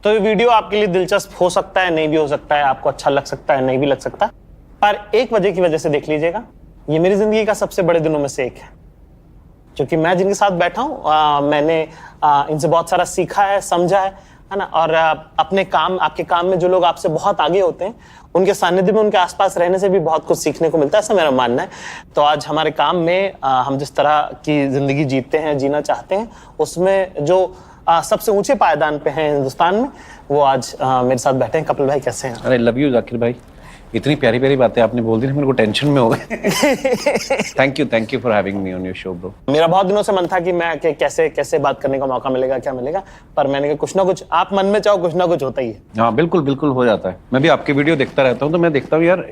तो ये वीडियो आपके लिए दिलचस्प हो सकता है, नहीं भी हो सकता है, आपको अच्छा लग सकता है, नहीं भी लग सकता, पर एक वजह की वजह से देख लीजिएगा, ये मेरी जिंदगी का सबसे बड़े दिनों में से एक है। क्योंकि मैं जिनके साथ बैठा हूँ मैंने इनसे बहुत सारा सीखा है, समझा है ना। और अपने काम, आपके काम में जो लोग आपसे बहुत आगे होते हैं, उनके सानिध्य में, उनके आसपास रहने से भी बहुत कुछ सीखने को मिलता है, ऐसा मेरा मानना है। तो आज हमारे काम में हम जिस तरह की जिंदगी जीते हैं, जीना चाहते हैं, उसमें जो सबसे ऊंचे पायदान पे हैं हिंदुस्तान में, वो आज मेरे साथ बैठे हैं। कपिल भाई कैसे हैं? अरे लव यू जाकिर भाई, इतनी प्यारी प्यारी बातें आपने बोल दी ना, मेरे को टेंशन में हो गए। Thank you for having me on your show bro. मेरा बहुत दिनों से मन था कि मैं कैसे बात करने का मौका मिलेगा, क्या मिलेगा, पर मैंने कहा कुछ ना कुछ आप मन में चाहो, कुछ ना कुछ होता ही है। हाँ बिल्कुल हो जाता है। मैं भी आपकी वीडियो देखता रहता हूँ, तो मैं देखता हूँ यार,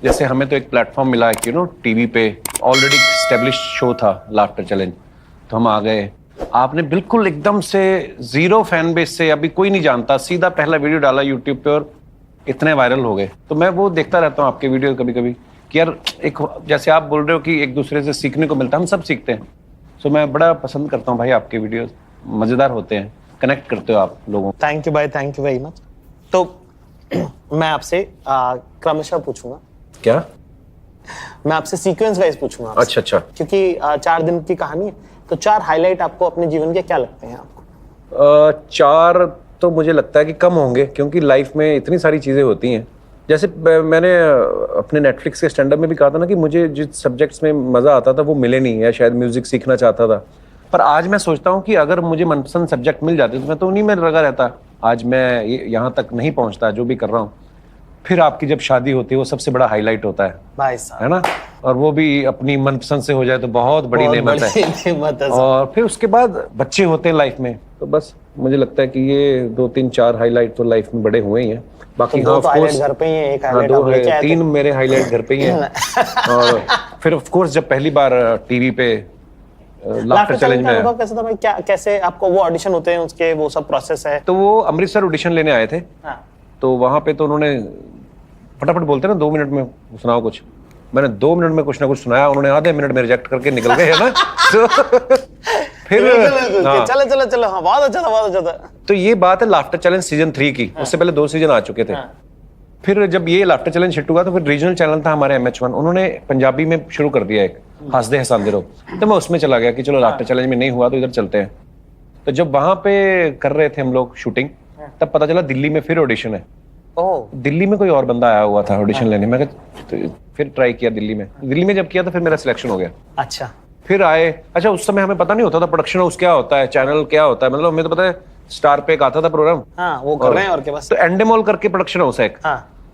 जैसे हमें तो एक प्लेटफॉर्म मिला है कि टीवी पे ऑलरेडी एस्टेब्लिश शो था लाफ्टर चैलेंज, तो हम आ गए। आपने बिल्कुल एकदम से जीरो फैन बेस से, अभी कोई नहीं जानता, सीधा पहला वीडियो डाला यूट्यूब पे और इतने वायरल हो गए। तो मैं वो देखता रहता हूँ आपके वीडियो कभी कभी कि यार एक, जैसे आप बोल रहे हो कि एक दूसरे से सीखने को मिलता है, हम सब सीखते हैं। सो मैं बड़ा पसंद करता हूँ भाई आपके वीडियो, मजेदार होते हैं, कनेक्ट करते हो आप लोगों को। थैंक यू भाई, थैंक यू वेरी मच। तो मैं आपसे क्रमशः पूछूंगा। क्या? मैं आपसे सीक्वेंस वाइज पूछूंगा। अच्छा। क्योंकि 4 दिन की कहानी है, तो 4 हाईलाइट आपको अपने जीवन के क्या लगते हैं आपको? 4 तो मुझे लगता है कि कम होंगे, क्योंकि लाइफ में इतनी सारी चीज़ें होती हैं। जैसे मैंने अपने नेटफ्लिक्स के स्टैंड अप में भी कहा था ना कि मुझे जिस सब्जेक्ट्स में मज़ा आता था वो मिले नहीं, या शायद म्यूज़िक सीखना चाहता था। पर आज मैं सोचता हूँ कि अगर मुझे मनपसंद सब्जेक्ट मिल जाते तो मैं तो उन्हीं में लगा रहता। आज मैं यहाँ तक नहीं पहुँचता जो भी कर रहा हूँ। फिर आपकी जब शादी होती है वो सबसे बड़ा हाईलाइट होता है भाई साहब, है ना, और वो भी अपनी मनपसंद से हो जाए तो बहुत बड़ी नेमत है। और फिर उसके बाद बच्चे होते हैं लाइफ में, तो बस मुझे लगता है कि ये 2 3 4 हाईलाइट तो लाइफ में बड़े हुए ही हैं। बाकी तो 2 हाईलाइट घर पे ही है, एक हाईलाइट आप लेके आए थे। 3 मेरे हाईलाइट घर पे ही हैं। और फिर ऑफ कोर्स जब पहली बार टीवी पे लाफ्टर चैलेंज में अनुभव कैसा था भाई? क्या कैसे आपको वो ऑडिशन होते हैं उसके, वो सब प्रोसेस है? तो वो अमृतसर ऑडिशन लेने आए थे। तो वहां पे तो उन्होंने फटाफट बोलते ना 2 मिनट में सुनाओ कुछ। मैंने 2 मिनट में कुछ ना कुछ सुनाया, उन्होंने आधे मिनट में रिजेक्ट करके निकल गए, है ना। फिर चलो हाँ, बहुत अच्छा था। तो ये बात है लाफ्टर चैलेंज सीजन 3 की। उससे पहले 2 सीजन आ चुके थे। फिर जब ये लाफ्टर चैलेंज हिट हुआ तो फिर रीजनल चैनल था हमारे MH1, उन्होंने पंजाबी में शुरू कर दिया एक हंसदे हंसांदे रहो। तो मैं उसमें चला गया कि चलो लाफ्टर चैलेंज में नहीं हुआ तो इधर चलते हैं। तो जब वहां पे कर रहे थे हम लोग शूटिंग, तब पता चला दिल्ली में फिर ऑडिशन है। दिल्ली में कोई और बंदा आया हुआ था ऑडिशन लेने। मैं तो फिर ट्राई किया दिल्ली में जब किया तो फिर मेरा सिलेक्शन हो गया। अच्छा, फिर आए। अच्छा, उस समय हमें पता नहीं होता था प्रोडक्शन हाउस क्या होता है, चैनल क्या होता है, मतलब हमें तो पता है स्टार पे एक आता था प्रोग्राम, वो कर रहे हैं और क्या बस। तो एंडेमॉल करके प्रोडक्शन हाउस है एक।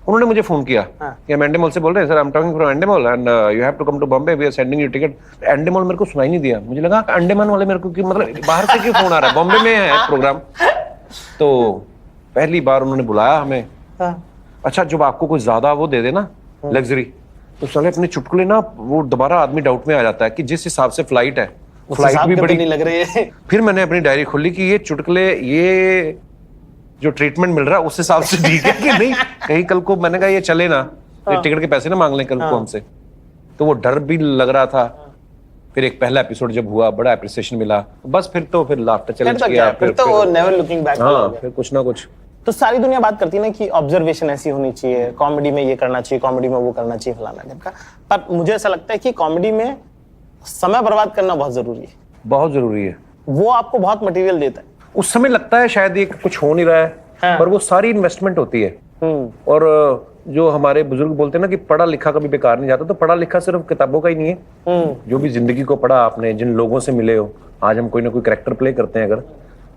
उन्होंने मुझे फोन किया कि हम एंडेमॉल से बोल रहे हैं, sir I am talking from Endemol and you have to come to Bombay, we are sending you ticket. Endemol मेरे को सुनाई नहीं दिया, मुझे लगा अंडमान वाले मेरे को कि मतलब बाहर से क्यों फोन आ रहा है, बॉम्बे में है प्रोग्राम। तो पहली बार उन्होंने बुलाया हमें। अच्छा, जब आपको कोई ज्यादा वो दे दे ना लग्जरी, तो साले अपने चुटकुले ना, वो दोबारा आदमी डाउट में आ जाता है कि जिस हिसाब से फ्लाइट है, फ्लाइट भी बड़ी नहीं लग रही है। फिर मैंने अपनी डायरी खोली कि ये चुटकुले, ये जो ट्रीटमेंट मिल रहा है उस हिसाब से ठीक है कि नहीं, कहीं कल को मैंने कहा ये चले ना, टिकट के पैसे ना मांग लें कल को हमसे। तो वो डर भी लग रहा था। फिर एक पहला एपिसोड जब हुआ, बड़ा एप्रिसिएशन मिला, बस फिर लाफ्टर चैलेंज किया। फिर तो वो नेवर लुकिंग बैक। हाँ, फिर कुछ ना कुछ। तो सारी दुनिया बात करती है ना कि ऑब्जर्वेशन ऐसी होनी चाहिए, कॉमेडी में ये करना चाहिए, कॉमेडी में वो करना चाहिए, फलाना ढिमका। पर मुझे ऐसा लगता है कि कॉमेडी में समय बर्बाद करना बहुत जरूरी है। बहुत जरूरी है। वो आपको बहुत मटेरियल देता है। उस समय लगता है शायद ये कुछ हो नहीं रहा है, पर वो सारी इन्वेस्टमेंट होती है। और जो हमारे बुजुर्ग बोलते हैं ना कि पढ़ा लिखा कभी बेकार नहीं जाता, तो पढ़ा लिखा सिर्फ किताबों का ही नहीं है। जो भी जिंदगी को पढ़ा आपने, जिन लोगों से मिले हो, आज हम कोई ना कोई कैरेक्टर प्ले करते हैं अगर,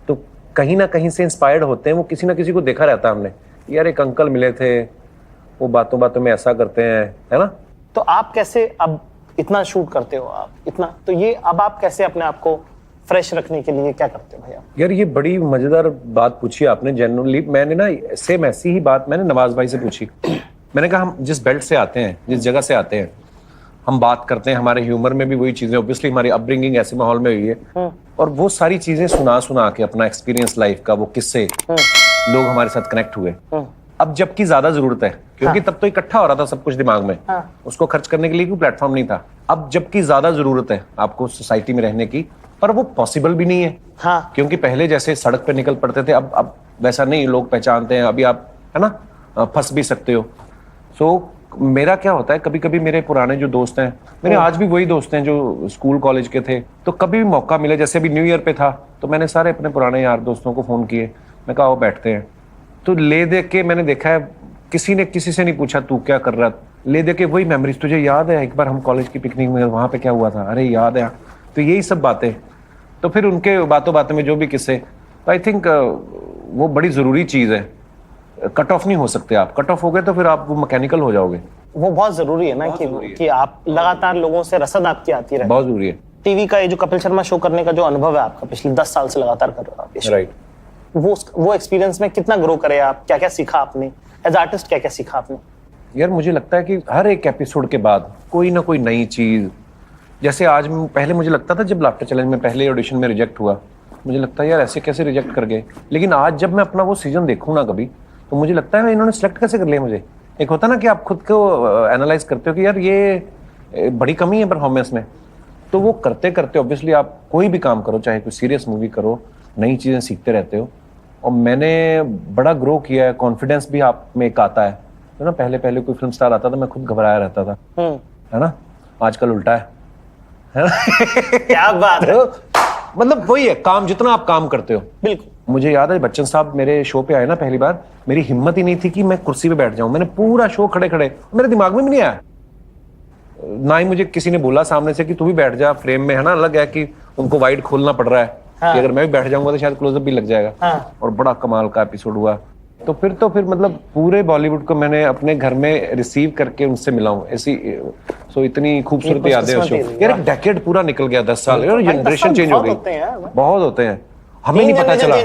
तो कहीं ना कहीं से इंस्पायर्ड होते हैं। वो किसी ना किसी को देखा रहता है हमने, यार एक अंकल मिले थे, वो बातों बातों में ऐसा करते हैं, है ना। तो आप कैसे अब इतना शूट करते हो, आप इतना, तो ये अब आप कैसे अपने आप को फ्रेश रखने के लिए क्या करते हो भैया? यार ये बड़ी मजेदार बात पूछी आपने। जनरली मैंने ना सेम ऐसी ही बात मैंने नवाज भाई से पूछी। मैंने कहा हम जिस बेल्ट से आते हैं, जिस जगह से आते हैं, हम बात करते हैं, हमारे ह्यूमर में भी वही चीजें, ऑब्वियसली हमारी अपब्रिंगिंग ऐसे माहौल में हुई है, और वो सारी चीजें सुना के अपना एक्सपीरियंस लाइफ का, वो किससे लोग हमारे साथ कनेक्ट हुए। अब जबकि ज्यादा जरूरत है, क्योंकि तब तो इकट्ठा हो रहा था सब कुछ दिमाग में, उसको खर्च करने के लिए कोई प्लेटफॉर्म नहीं था। अब जबकि ज्यादा जरूरत है आपको सोसाइटी में रहने की, पर वो पॉसिबल भी नहीं है। हाँ, क्योंकि पहले जैसे सड़क पे निकल पड़ते थे, अब वैसा नहीं, लोग पहचानते हैं, अभी आप है ना फंस भी सकते हो। सो मेरा क्या होता है, कभी कभी मेरे पुराने जो दोस्त हैं, मेरे आज भी वही दोस्त हैं जो स्कूल कॉलेज के थे, तो कभी भी मौका मिले, जैसे अभी न्यू ईयर पे था तो मैंने सारे अपने पुराने यार दोस्तों को फ़ोन किए, मैं कहा आओ बैठते हैं। तो ले दे के मैंने देखा है किसी ने किसी से नहीं पूछा तू क्या कर रहा, ले दे के वही मेमोरीज, तुझे याद है एक बार हम कॉलेज की पिकनिक में वहाँ पे क्या हुआ था, अरे याद है। तो यही सब बातें, तो फिर उनके बातों बातों में जो भी किस्से, आई थिंक वो बड़ी ज़रूरी चीज़ है। कट ऑफ नहीं हो सकते आप, कट ऑफ हो गए तो फिर आप वो मैकेनिकल हो जाओगे। वो बहुत जरूरी है ना कि आप लगातार लोगों से रसद आपकी आती रहे। बहुत जरूरी है। टीवी का ये जो कपिल शर्मा शो करने का जो अनुभव है आपका, पिछले 10 साल से लगातार कर रहे हो आप ये शो, राइट, वो एक्सपीरियंस में कितना ग्रो करे आप, क्या क्या सीखा आपने एज आर्टिस्ट, क्या क्या सीखा आपने? यार मुझे लगता है कि हर एक एपिसोड के बाद कोई ना कोई नई चीज़, जैसे आज पहले मुझे लगता था जब लाफ्टर चैलेंज में पहले ऑडिशन में रिजेक्ट हुआ, मुझे लगता है यार ऐसे कैसे रिजेक्ट कर गए, लेकिन आज जब मैं अपना वो सीजन देखूँ ना कभी, तो मुझे लगता है इन्होंने सेलेक्ट कैसे कर लिया मुझे। एक होता ना कि आप खुद को एनालाइज करते हो कि यार ये बड़ी कमी है परफॉर्मेंस में, तो वो करते करते ऑब्वियसली आप कोई भी काम करो, चाहे कोई सीरियस मूवी करो, नई चीज़ें सीखते रहते हो। और मैंने बड़ा ग्रो किया है, कॉन्फिडेंस भी आप में एक आता है, तो ना पहले पहले कोई फिल्म स्टार आता था मैं खुद घबराया रहता था, है ना, आजकल उल्टा है ना? क्या बात है। मतलब वही है, काम जितना आप काम करते हो। बिल्कुल। मुझे याद है बच्चन साहब मेरे शो पे आए ना पहली बार, मेरी हिम्मत ही नहीं थी कि मैं कुर्सी पे बैठ जाऊं, मैंने पूरा शो खड़े खड़े, मेरे दिमाग में भी नहीं आया, ना ही मुझे किसी ने बोला सामने से कि तू भी बैठ जा फ्रेम में, है ना, अलग है कि उनको वाइड खोलना पड़ रहा है। हाँ। कि अगर मैं भी बैठ जाऊंगा तो शायद क्लोजअप भी लग जाएगा। हाँ। और बड़ा कमाल का एपिसोड हुआ। तो फिर मतलब पूरे बॉलीवुड को मैंने अपने घर में रिसीव करके उनसे मिला हूँ, ऐसी सो इतनी खूबसूरत यादें हैं शो। यार एक डेकेड पूरा निकल गया, 10 साल, यार जनरेशन चेंज हो गई, बहुत होते हैं, हमें नहीं पता चला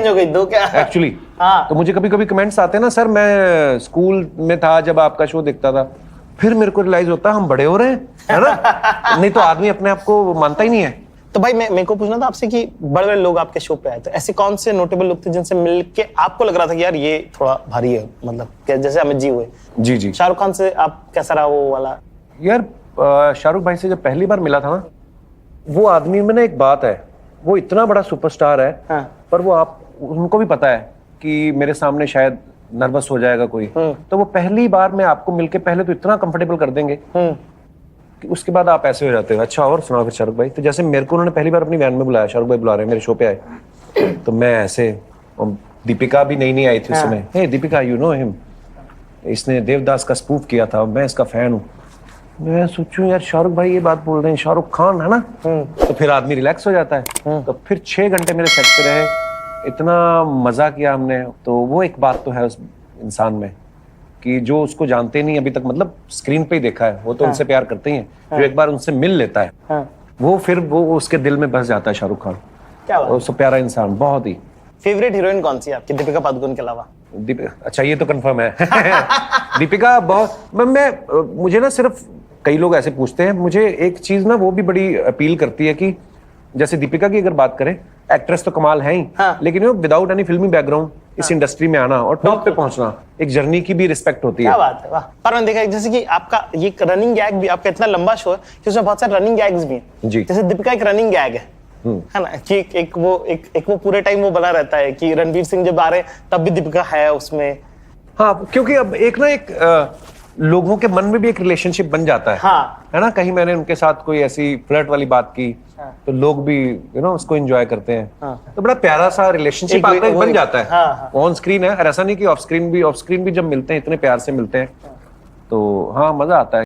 एक्चुअली। तो मुझे कभी कभी कमेंट्स आते हैं ना, सर मैं स्कूल में था जब आपका शो देखता था, फिर मेरे को रियलाइज होता हम बड़े हो रहे हैं, है ना। नहीं तो आदमी अपने आप को मानता ही नहीं है। तो भाई मेरे को पूछना था आपसे कि बड़े बड़े लोग आपके शो पे आए, तो ऐसे कौन से नोटेबल लोग थे जिनसे मिलके आपको लग रहा था कि यार ये थोड़ा भारी है, मतलब जैसे अमित जी हुए। जी जी। शाहरुख खान से आप कैसा रहा वो वाला? यार शाहरुख भाई से जब पहली बार मिला था ना, वो आदमी में ना एक बात है, वो इतना बड़ा सुपरस्टार है। हाँ। पर वो आप उनको भी पता है कि मेरे सामने शायद नर्वस हो जाएगा कोई, तो वो पहली बार में आपको मिलके पहले तो इतना कंफर्टेबल कर देंगे कि उसके बाद आप ऐसे हो जाते हो, अच्छा और सुनाओ फिर शाहरुख भाई। तो जैसे मेरे को उन्होंने पहली बार अपनी वैन में बुलाया, शाहरुख भाई बुला रहे हैं, मेरे शो पे आए, तो मैं ऐसे, दीपिका भी नई आई थी उस समय, हे दीपिका यू नो हिम, इसने देवदास का स्पूफ किया था, मैं इसका फैन हूँ। मैं सोचूं यार शाहरुख भाई ये बात बोल रहे हैं, शाहरुख खान है ना, तो फिर आदमी रिलैक्स हो जाता है। तो फिर 6 घंटे मेरे सेट पे रहे, इतना मजा किया हमने। तो वो एक बात तो है उस इंसान में कि जो उसको जानते नहीं अभी तक, मतलब स्क्रीन पे ही देखा है, वो तो उनसे प्यार करते ही हैं, जो एक बार उनसे मिल लेता है वो फिर वो उसके दिल में बस जाता है शाहरुख खान। क्या बात है, उससे प्यारा इंसान, बहुत ही। फेवरेट हीरोइन कौन सी है आपकी दीपिका पादुकोण के अलावा? अच्छा ये तो कंफर्म है। दीपिका बहुत, मुझे ना सिर्फ कई लोग ऐसे पूछते हैं, मुझे एक चीज ना वो भी बड़ी अपील करती है कि जैसे दीपिका की अगर बात करें, एक्ट्रेस तो कमाल है ही, लेकिन वो विदाउट एनी फिल्मी बैकग्राउंड इस इंडस्ट्री में आना और टॉप पे पहुंचना, एक जर्नी की भी रिस्पेक्ट होती है। क्या बात है, वाह। पर मैंने देखा जैसे कि आपका ये रनिंग गैग भी, आपका इतना लंबा शो है कि उसमें बहुत सारे रनिंग गैग्स भी हैं। जी। जैसे दीपिका एक रनिंग गैग है ना, कि एक वो पूरे टाइम वो बना रहता है कि रणवीर सिंह जब आ रहे हैं तब भी दीपिका है उसमें। हाँ, क्योंकि अब एक लोगों के मन में भी एक रिलेशनशिप बन जाता है। हाँ। है ना, कहीं मैंने उनके साथ कोई ऐसी फ्लर्ट वाली बात की, हाँ। तो लोग भी उसको एंजॉय करते हैं। हाँ। तो बड़ा प्यारा सा रिलेशनशिप बन जाता है। हाँ। ऑन स्क्रीन है, ऐसा नहीं कि ऑफ स्क्रीन भी जब मिलते हैं इतने प्यार से मिलते हैं, तो हाँ मजा आता है।